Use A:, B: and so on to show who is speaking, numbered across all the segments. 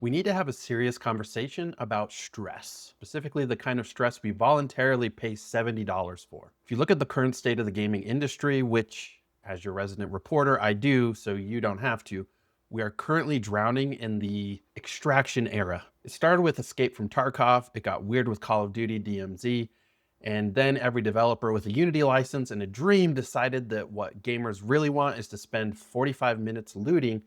A: We need to have a serious conversation about stress, specifically the kind of stress we voluntarily pay $70 for. If you look at the current state of the gaming industry, which, as your resident reporter, I do, so you don't have to, we are currently drowning in the extraction era. It started with Escape from Tarkov, it got weird with Call of Duty DMZ, and then every developer with a Unity license and a dream decided that what gamers really want is to spend 45 minutes looting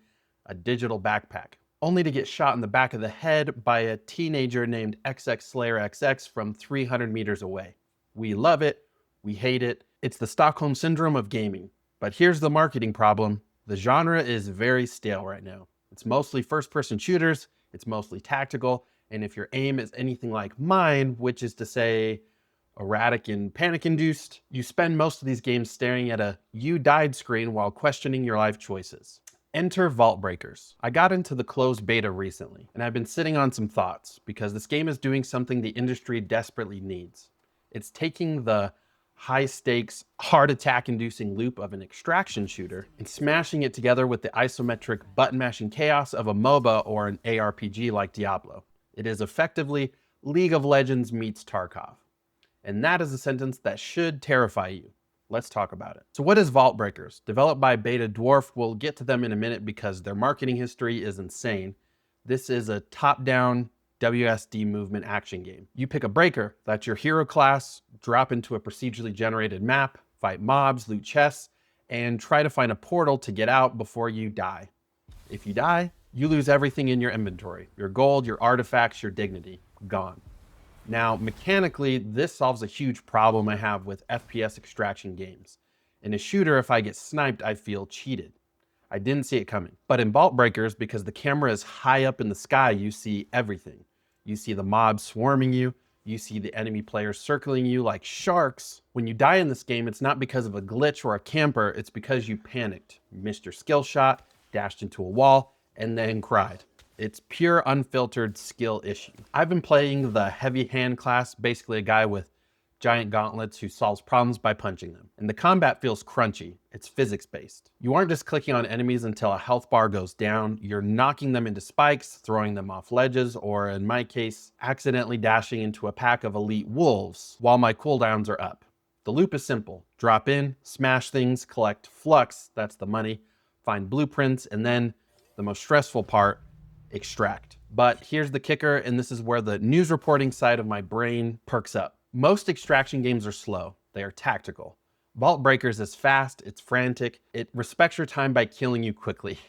A: a digital backpack, only to get shot in the back of the head by a teenager named XX from 300 meters away. We love it, we hate it. It's the Stockholm Syndrome of gaming. But here's the marketing problem. The genre is very stale right now. It's mostly first-person shooters, it's mostly tactical, and if your aim is anything like mine, which is to say erratic and panic-induced, you spend most of these games staring at a "you died" screen while questioning your life choices. Enter Vaultbreakers. I got into the closed beta recently, and I've been sitting on some thoughts because this game is doing something the industry desperately needs. It's taking the high-stakes, heart attack-inducing loop of an extraction shooter and smashing it together with the isometric button-mashing chaos of a MOBA or an ARPG like Diablo. It is effectively League of Legends meets Tarkov. And that is a sentence that should terrify you. Let's talk about it. So what is Vaultbreakers? Developed by BetaDwarf. We'll get to them in a minute because their marketing history is insane. This is a top-down WSD movement action game. You pick a breaker, that's your hero class, drop into a procedurally generated map, fight mobs, loot chests, and try to find a portal to get out before you die. If you die, you lose everything in your inventory. Your gold, your artifacts, your dignity, gone. Now, mechanically, this solves a huge problem I have with FPS extraction games. In a shooter, if I get sniped, I feel cheated. I didn't see it coming. But in Vaultbreakers, because the camera is high up in the sky, you see everything. You see the mobs swarming you. You see the enemy players circling you like sharks. When you die in this game, it's not because of a glitch or a camper, it's because you panicked, missed your skill shot, dashed into a wall, and then cried. It's pure unfiltered skill issue. I've been playing the heavy hand class, basically a guy with giant gauntlets who solves problems by punching them. And the combat feels crunchy. It's physics-based. You aren't just clicking on enemies until a health bar goes down. You're knocking them into spikes, throwing them off ledges, or in my case, accidentally dashing into a pack of elite wolves while my cooldowns are up. The loop is simple. Drop in, smash things, collect flux, that's the money, find blueprints, and then the most stressful part, extract. But here's the kicker, and this is where the news reporting side of my brain perks up. Most extraction games are slow. They are tactical. Vaultbreakers is fast, it's frantic, it respects your time by killing you quickly.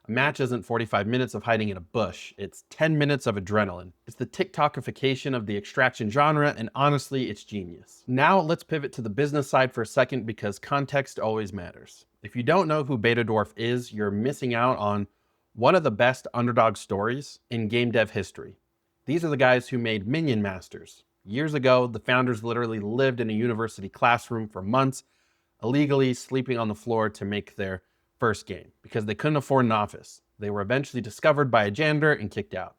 A: A match isn't 45 minutes of hiding in a bush, it's 10 minutes of adrenaline. It's the TikTokification of the extraction genre, and honestly, it's genius. Now let's pivot to the business side for a second because context always matters. If you don't know who BetaDwarf is, you're missing out on one of the best underdog stories in game dev history. These are the guys who made Minion Masters. Years ago, the founders literally lived in a university classroom for months, illegally sleeping on the floor to make their first game because they couldn't afford an office. They were eventually discovered by a janitor and kicked out.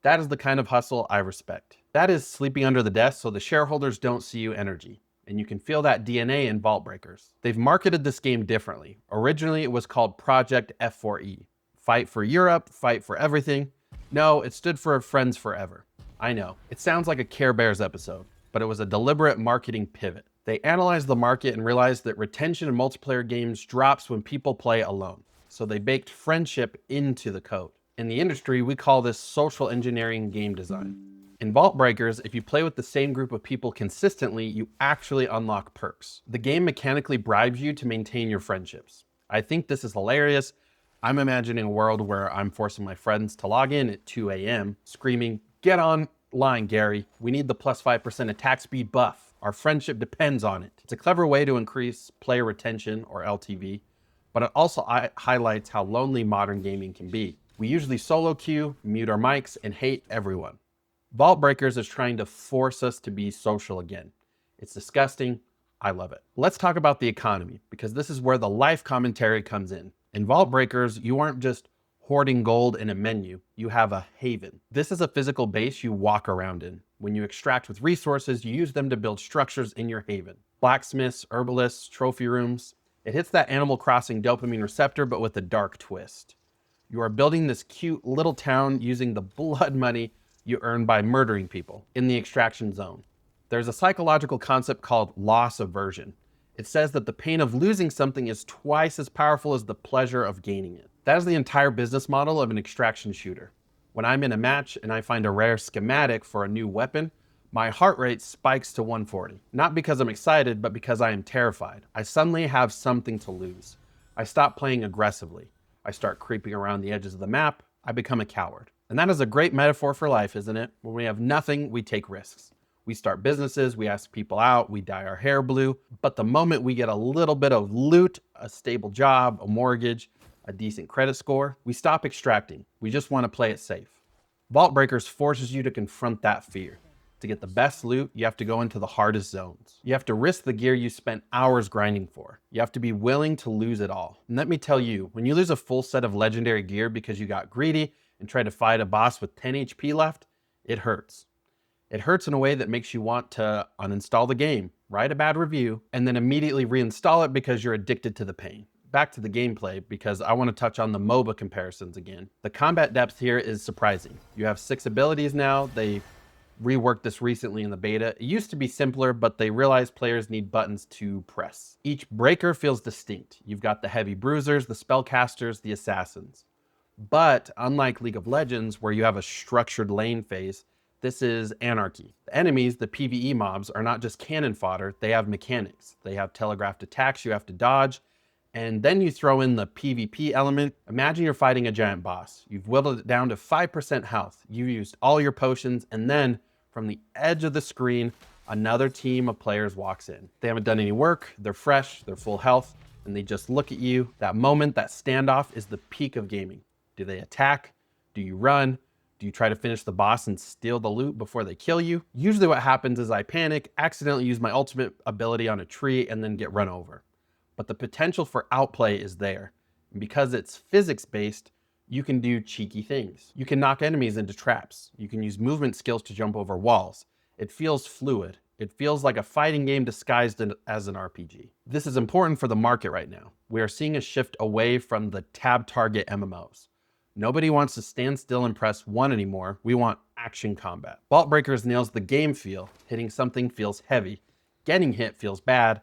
A: That is the kind of hustle I respect. That is sleeping under the desk so the shareholders don't see you energy. And you can feel that DNA in Vaultbreakers. They've marketed this game differently. Originally, it was called Project F4E. Fight for Europe, fight for everything. No, it stood for Friends Forever. I know, it sounds like a Care Bears episode, but it was a deliberate marketing pivot. They analyzed the market and realized that retention in multiplayer games drops when people play alone. So they baked friendship into the code. In the industry, we call this social engineering game design. In Vaultbreakers, if you play with the same group of people consistently, you actually unlock perks. The game mechanically bribes you to maintain your friendships. I think this is hilarious. I'm imagining a world where I'm forcing my friends to log in at 2 a.m. screaming, "Get online, Gary. We need the plus 5% attack speed buff. Our friendship depends on it." It's a clever way to increase player retention, or LTV, but it also highlights how lonely modern gaming can be. We usually solo queue, mute our mics, and hate everyone. Vaultbreakers is trying to force us to be social again. It's disgusting. I love it. Let's talk about the economy, because this is where the life commentary comes in. In Vaultbreakers, you aren't just hoarding gold in a menu, you have a haven. This is a physical base you walk around in. When you extract with resources, you use them to build structures in your haven. Blacksmiths, herbalists, trophy rooms. It hits that Animal Crossing dopamine receptor, but with a dark twist. You are building this cute little town using the blood money you earn by murdering people in the extraction zone. There's a psychological concept called loss aversion. It says that the pain of losing something is twice as powerful as the pleasure of gaining it. That is the entire business model of an extraction shooter. When I'm in a match and I find a rare schematic for a new weapon, my heart rate spikes to 140. Not because I'm excited, but because I am terrified. I suddenly have something to lose. I stop playing aggressively. I start creeping around the edges of the map. I become a coward. And that is a great metaphor for life, isn't it? When we have nothing, we take risks. We start businesses, we ask people out, we dye our hair blue. But the moment we get a little bit of loot, a stable job, a mortgage, a decent credit score, we stop extracting. We just want to play it safe. Vaultbreakers forces you to confront that fear. To get the best loot, you have to go into the hardest zones. You have to risk the gear you spent hours grinding for. You have to be willing to lose it all. And let me tell you, when you lose a full set of legendary gear because you got greedy and tried to fight a boss with 10 HP left, it hurts. It hurts in a way that makes you want to uninstall the game, write a bad review, and then immediately reinstall it because you're addicted to the pain. Back to the gameplay, because I want to touch on the MOBA comparisons again. The combat depth here is surprising. You have 6 abilities now. They reworked this recently in the beta. It used to be simpler, but they realized players need buttons to press. Each breaker feels distinct. You've got the heavy bruisers, the spellcasters, the assassins. But unlike League of Legends, where you have a structured lane phase, this is anarchy. The enemies, the PvE mobs, are not just cannon fodder, they have mechanics. They have telegraphed attacks you have to dodge, and then you throw in the PvP element. Imagine you're fighting a giant boss. You've whittled it down to 5% health. You've used all your potions, and then from the edge of the screen, another team of players walks in. They haven't done any work, they're fresh, they're full health, and they just look at you. That moment, that standoff is the peak of gaming. Do they attack? Do you run? Do you try to finish the boss and steal the loot before they kill you? Usually what happens is I panic, accidentally use my ultimate ability on a tree, and then get run over. But the potential for outplay is there. And because it's physics-based, you can do cheeky things. You can knock enemies into traps. You can use movement skills to jump over walls. It feels fluid. It feels like a fighting game disguised as an RPG. This is important for the market right now. We are seeing a shift away from the tab target MMOs. Nobody wants to stand still and press 1 anymore. We want action combat. Vaultbreakers nails the game feel. Hitting something feels heavy. Getting hit feels bad.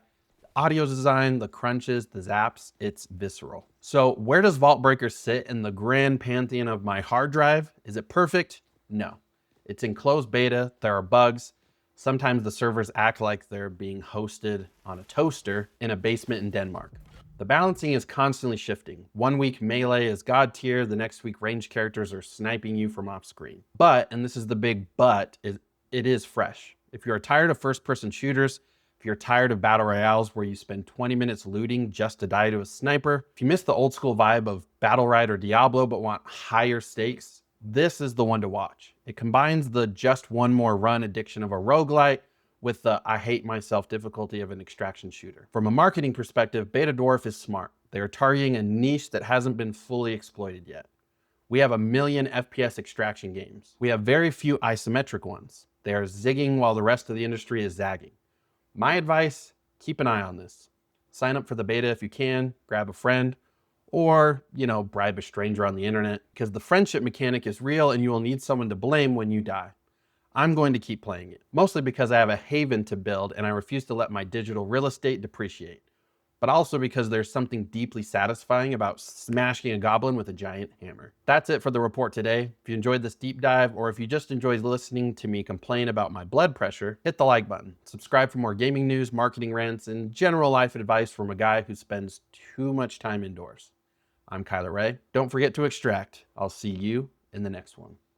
A: Audio design, the crunches, the zaps, it's visceral. So where does Vaultbreakers sit in the grand pantheon of my hard drive? Is it perfect? No. It's in closed beta, there are bugs. Sometimes the servers act like they're being hosted on a toaster in a basement in Denmark. The balancing is constantly shifting. One week melee is god tier, the next week ranged characters are sniping you from off screen. But, and this is the big but, it is fresh. If you're tired of first-person shooters, if you're tired of battle royales where you spend 20 minutes looting just to die to a sniper, if you miss the old school vibe of Battlerite or Diablo but want higher stakes, this is the one to watch. It combines the just one more run addiction of a roguelite with the I hate myself difficulty of an extraction shooter. From a marketing perspective, BetaDwarf is smart. They are targeting a niche that hasn't been fully exploited yet. We have 1 million FPS extraction games. We have very few isometric ones. They are zigging while the rest of the industry is zagging. My advice, keep an eye on this. Sign up for the beta if you can, grab a friend, or, bribe a stranger on the internet, because the friendship mechanic is real and you will need someone to blame when you die. I'm going to keep playing it, mostly because I have a haven to build and I refuse to let my digital real estate depreciate. But also because there's something deeply satisfying about smashing a goblin with a giant hammer. That's it for the report today. If you enjoyed this deep dive, or if you just enjoyed listening to me complain about my blood pressure, hit the like button. Subscribe for more gaming news, marketing rants, and general life advice from a guy who spends too much time indoors. I'm Cyler. Don't forget to extract. I'll see you in the next one.